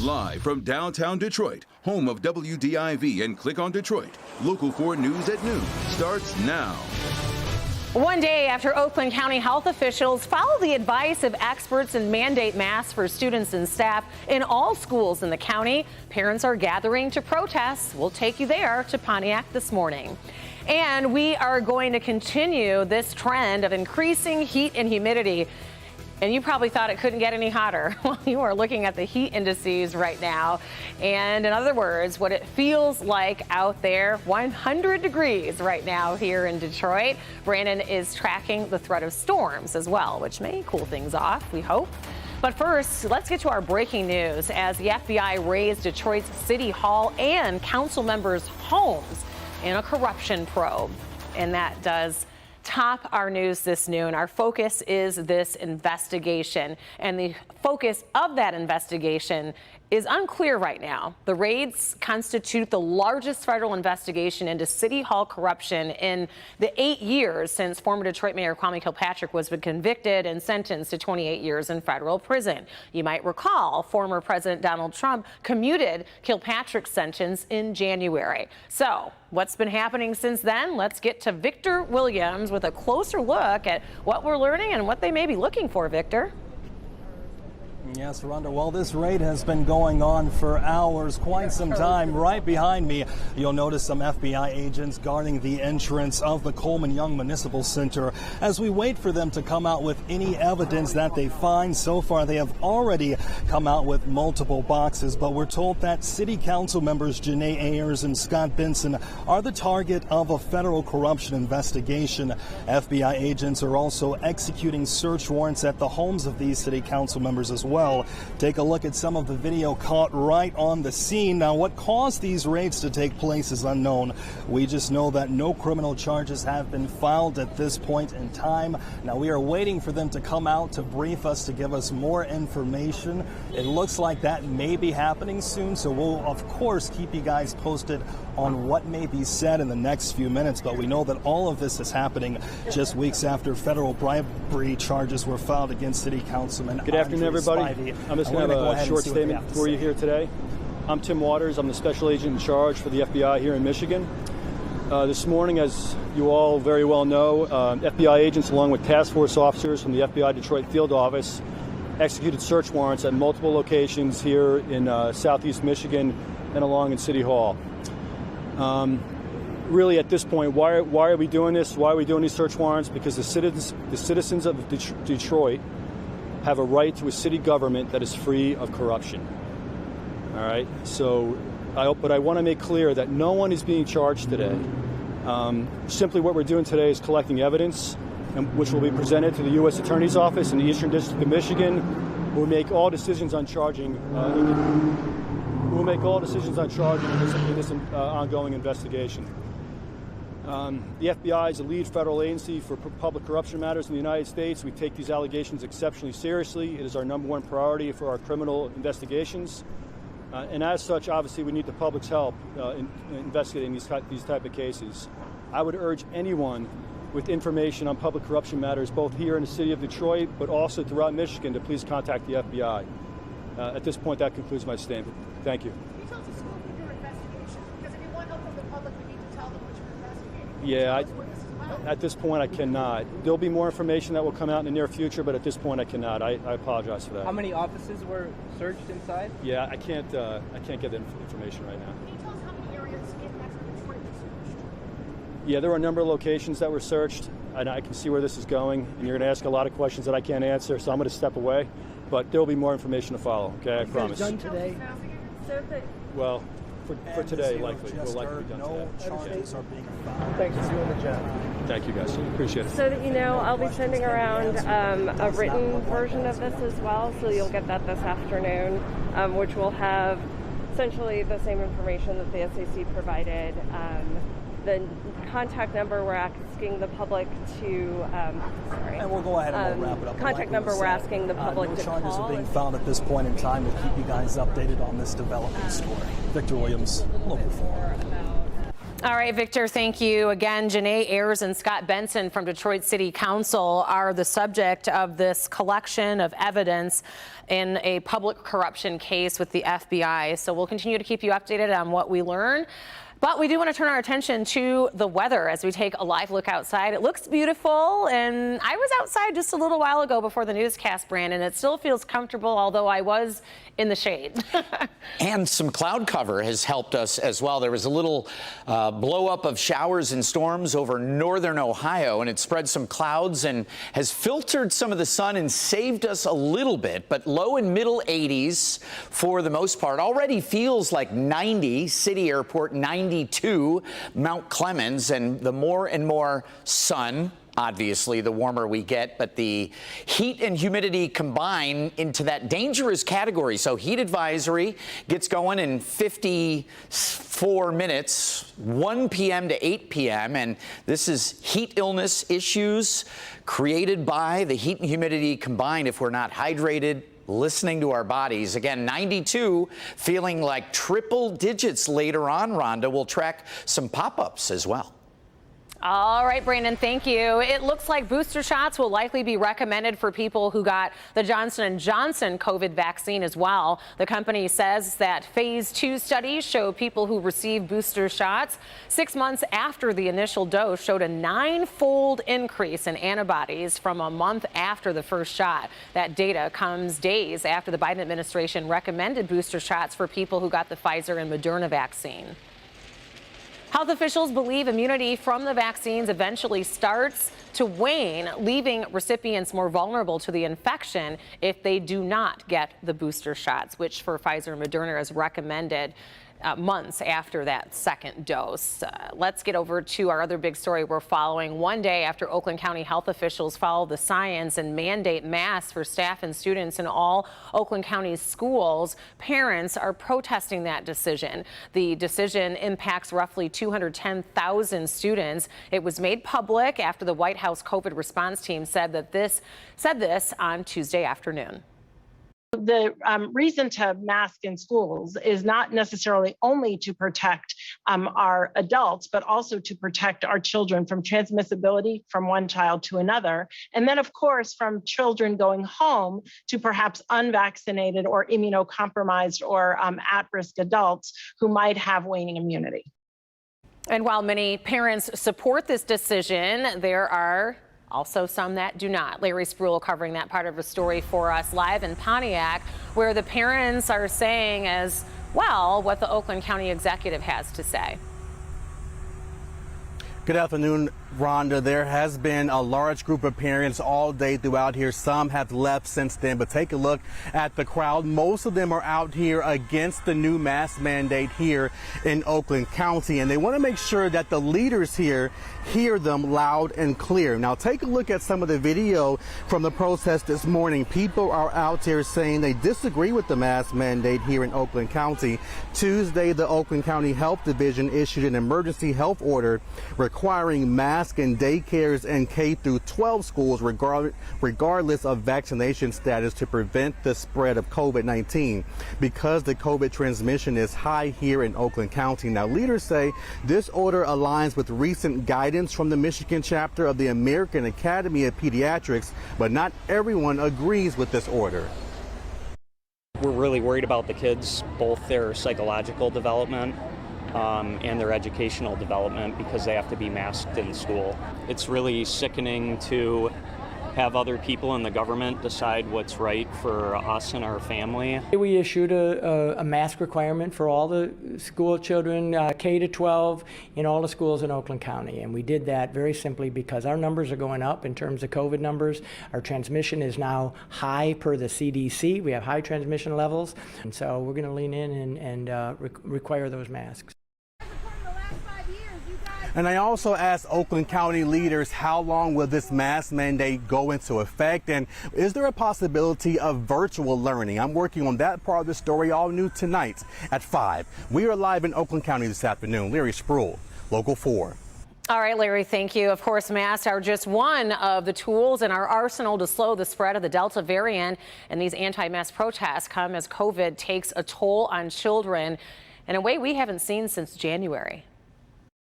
Live from downtown Detroit, home of WDIV and Click on Detroit, Local 4 News at noon starts now. One day after Oakland County health officials follow the advice of experts and mandate masks for students and staff in all schools in the county, parents are gathering to protest. We'll take you there to Pontiac this morning. And we are going to continue this trend of increasing heat and humidity. And you probably thought it couldn't get any hotter. Well, you are looking at the heat indices right now. And in other words, what it feels like out there, 100 degrees right now here in Detroit. Brandon is tracking the threat of storms as well, which may cool things off, we hope. But first, let's get to our breaking news as the FBI raised Detroit's City Hall and council members' homes in a corruption probe. And that does top our news this noon. Our focus is this investigation, and the focus of that investigation is unclear right now. The raids constitute the largest federal investigation into City Hall corruption in the 8 years since former Detroit Mayor Kwame Kilpatrick was convicted and sentenced to 28 years in federal prison. You might recall former President Donald Trump commuted Kilpatrick's sentence in January. So what's been happening since then? Let's get to Victor Williams with a closer look at what we're learning and what they may be looking for. Victor? Yes, Rhonda, well, this raid has been going on for hours, quite some time. Right behind me, you'll notice some FBI agents guarding the entrance of the Coleman Young Municipal Center as we wait for them to come out with any evidence that they find. So far, they have already come out with multiple boxes, but we're told that City Council members Janae Ayers and Scott Benson are the target of a federal corruption investigation. FBI agents are also executing search warrants at the homes of these City Council members as well. Take a look at some of the video caught right on the scene. Now, what caused these raids to take place is unknown. We just know that no criminal charges have been filed at this point in time. Now, we are waiting for them to come out to brief us, to give us more information. It looks like that may be happening soon, so we'll, of course, keep you guys posted on what may be said in the next few minutes. But we know that all of this is happening just weeks after federal bribery charges were filed against City Councilman. Good afternoon, everybody. I'm just going to have a short statement for you here today. I'm Tim Waters. I'm the special agent in charge for the FBI here in Michigan. This morning, as you all very well know, FBI agents along with task force officers from the FBI Detroit field office executed search warrants at multiple locations here in southeast Michigan and along in City Hall. Really, at this point, why are we doing this? Why are we doing these search warrants? Because the citizens of Detroit have a right to a city government that is free of corruption. All right. So, but I want to make clear that no one is being charged today. Simply, what we're doing today is collecting evidence, which will be presented to the U.S. Attorney's Office in the Eastern District of Michigan. We'll make all decisions on charging. In this ongoing investigation. The FBI is a lead federal agency for public corruption matters in the United States. We take these allegations exceptionally seriously. It is our #1 priority for our criminal investigations. And as such, obviously, we need the public's help in investigating these type of cases. I would urge anyone with information on public corruption matters, both here in the city of Detroit, but also throughout Michigan, to please contact the FBI. At this point, that concludes my statement. Thank you. Can you tell us the scope of your investigation? Because if you want help from the public, we need to tell them what you're investigating. Yeah, at this point, I cannot. There'll be more information that will come out in the near future, but at this point, I cannot. I apologize for that. How many offices were searched inside? Yeah, I can't get that information right now. Can you tell us how many areas in Metro Detroit were searched? Yeah, there were a number of locations that were searched, and I can see where this is going. And you're going to ask a lot of questions that I can't answer, so I'm going to step away. But there will be more information to follow. Okay, I promise. Done today. Well, for today, likely. We'll likely be done no today. charges are being filed. Thanks for doing the job. Thank you, guys. Appreciate it. So that you know, I'll be sending around a written version of this as well, so you'll get that this afternoon, which will have essentially the same information that the SAC provided. The contact number we're asking the public to, And we'll go ahead and we'll wrap it up. Contact number we're asking the public to call. No charges are being found at this point in time. We'll keep you guys updated on this developing story. Victor Williams, Local 4. All right, Victor, thank you. Again, Janae Ayers and Scott Benson from Detroit City Council are the subject of this collection of evidence in a public corruption case with the FBI. So we'll continue to keep you updated on what we learn. But we do want to turn our attention to the weather as we take a live look outside. It looks beautiful, and I was outside just a little while ago before the newscast, Brandon. It still feels comfortable, although I was in the shade. And some cloud cover has helped us as well. There was a little blow up of showers and storms over northern Ohio, and it spread some clouds and has filtered some of the sun and saved us a little bit. But low and middle 80s for the most part. Already feels like 90, City Airport 92, Mount Clemens, and the more and more sun, obviously, the warmer we get, but the heat and humidity combine into that dangerous category. So heat advisory gets going in 54 minutes, 1 p.m. to 8 p.m. And this is heat illness issues created by the heat and humidity combined if we're not hydrated, listening to our bodies. Again, 92, feeling like triple digits later on, Rhonda. We'll track some pop-ups as well. All right, Brandon, thank you. It looks like booster shots will likely be recommended for people who got the Johnson & Johnson COVID vaccine as well. The company says that phase 2 studies show people who received booster shots 6 months after the initial dose showed a 9-fold increase in antibodies from a month after the first shot. That data comes days after the Biden administration recommended booster shots for people who got the Pfizer and Moderna vaccine. Health officials believe immunity from the vaccines eventually starts to wane, leaving recipients more vulnerable to the infection if they do not get the booster shots, which for Pfizer and Moderna is recommended months after that second dose. Let's get over to our other big story we're following. One day after Oakland County health officials follow the science and mandate masks for staff and students in all Oakland County schools, parents are protesting that decision. The decision impacts roughly 210,000 students. It was made public after the White House COVID response team said this on Tuesday afternoon. The reason to mask in schools is not necessarily only to protect our adults, but also to protect our children from transmissibility from one child to another. And then, of course, from children going home to perhaps unvaccinated or immunocompromised or at-risk adults who might have waning immunity. And while many parents support this decision, there are also some that do not. Larry Spruill covering that part of the story for us live in Pontiac, where the parents are saying as well what the Oakland County executive has to say. Good afternoon, Rhonda. There has been a large group of parents all day throughout here. Some have left since then, but take a look at the crowd. Most of them are out here against the new mask mandate here in Oakland County, and they want to make sure that the leaders here hear them loud and clear. Now, take a look at some of the video from the protest this morning. People are out here saying they disagree with the mask mandate here in Oakland County. Tuesday, the Oakland County Health Division issued an emergency health order requiring masks in daycares and K-12 schools regardless of vaccination status to prevent the spread of COVID-19 because the COVID transmission is high here in Oakland County. Now, leaders say this order aligns with recent guidance from the Michigan chapter of the American Academy of Pediatrics, but not everyone agrees with this order. We're really worried about the kids, both their psychological development and their educational development, because they have to be masked in school. It's really sickening to have other people in the government decide what's right for us and our family. We issued a mask requirement for all the school children, K to 12, in all the schools in Oakland County. And we did that very simply because our numbers are going up in terms of COVID numbers. Our transmission is now high per the CDC. We have high transmission levels. And so we're going to lean in and require those masks. And I also asked Oakland County leaders, how long will this mask mandate go into effect? And is there a possibility of virtual learning? I'm working on that part of the story, all new tonight at 5. We are live in Oakland County this afternoon. Larry Spruill, Local 4. All right, Larry, thank you. Of course, masks are just one of the tools in our arsenal to slow the spread of the Delta variant. And these anti-mask protests come as COVID takes a toll on children in a way we haven't seen since January.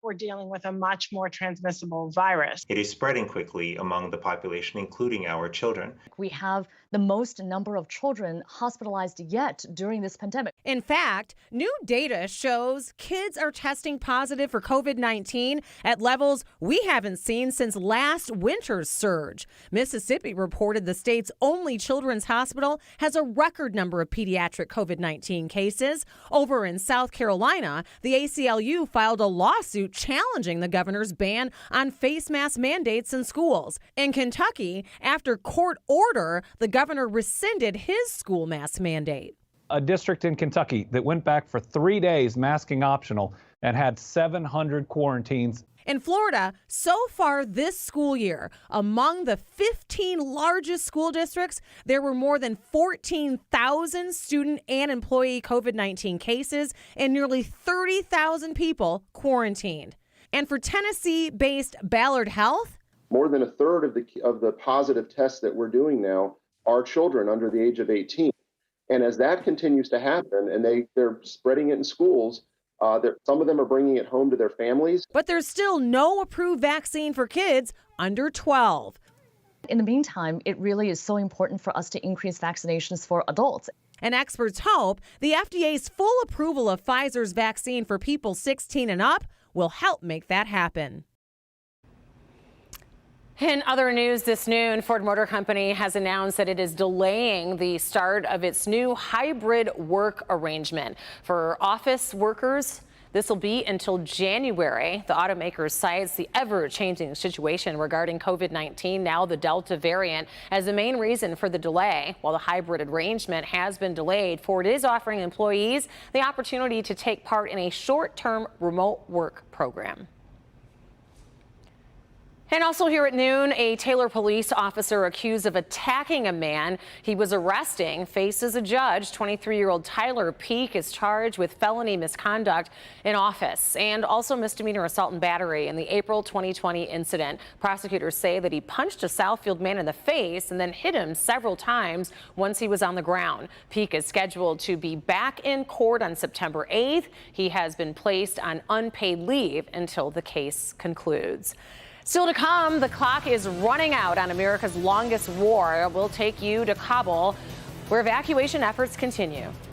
we're dealing with a much more transmissible virus. It is spreading quickly among the population, including our children. We have the most number of children hospitalized yet during this pandemic. In fact, new data shows kids are testing positive for COVID-19 at levels we haven't seen since last winter's surge. Mississippi reported the state's only children's hospital has a record number of pediatric COVID-19 cases. Over in South Carolina, the ACLU filed a lawsuit challenging the governor's ban on face mask mandates in schools. In Kentucky, after court order, the governor rescinded his school mask mandate. A district in Kentucky that went back for 3 days masking optional and had 700 quarantines. In Florida, so far this school year, among the 15 largest school districts, there were more than 14,000 student and employee COVID-19 cases and nearly 30,000 people quarantined. And for Tennessee-based Ballard Health, more than a third of the positive tests that we're doing now are children under the age of 18. And as that continues to happen, and they're spreading it in schools, some of them are bringing it home to their families. But there's still no approved vaccine for kids under 12. In the meantime, it really is so important for us to increase vaccinations for adults. And experts hope the FDA's full approval of Pfizer's vaccine for people 16 and up will help make that happen. In other news this noon, Ford Motor Company has announced that it is delaying the start of its new hybrid work arrangement for office workers. This will be until January. The automaker cites the ever-changing situation regarding COVID-19, now the Delta variant, as the main reason for the delay. While the hybrid arrangement has been delayed, Ford is offering employees the opportunity to take part in a short-term remote work program. And also here at noon, a Taylor police officer accused of attacking a man he was arresting faces a judge. 23-year-old Tyler Peak is charged with felony misconduct in office and also misdemeanor assault and battery in the April 2020 incident. Prosecutors say that he punched a Southfield man in the face and then hit him several times once he was on the ground. Peak is scheduled to be back in court on September 8th. He has been placed on unpaid leave until the case concludes. Still to come, the clock is running out on America's longest war. We'll take you to Kabul, where evacuation efforts continue.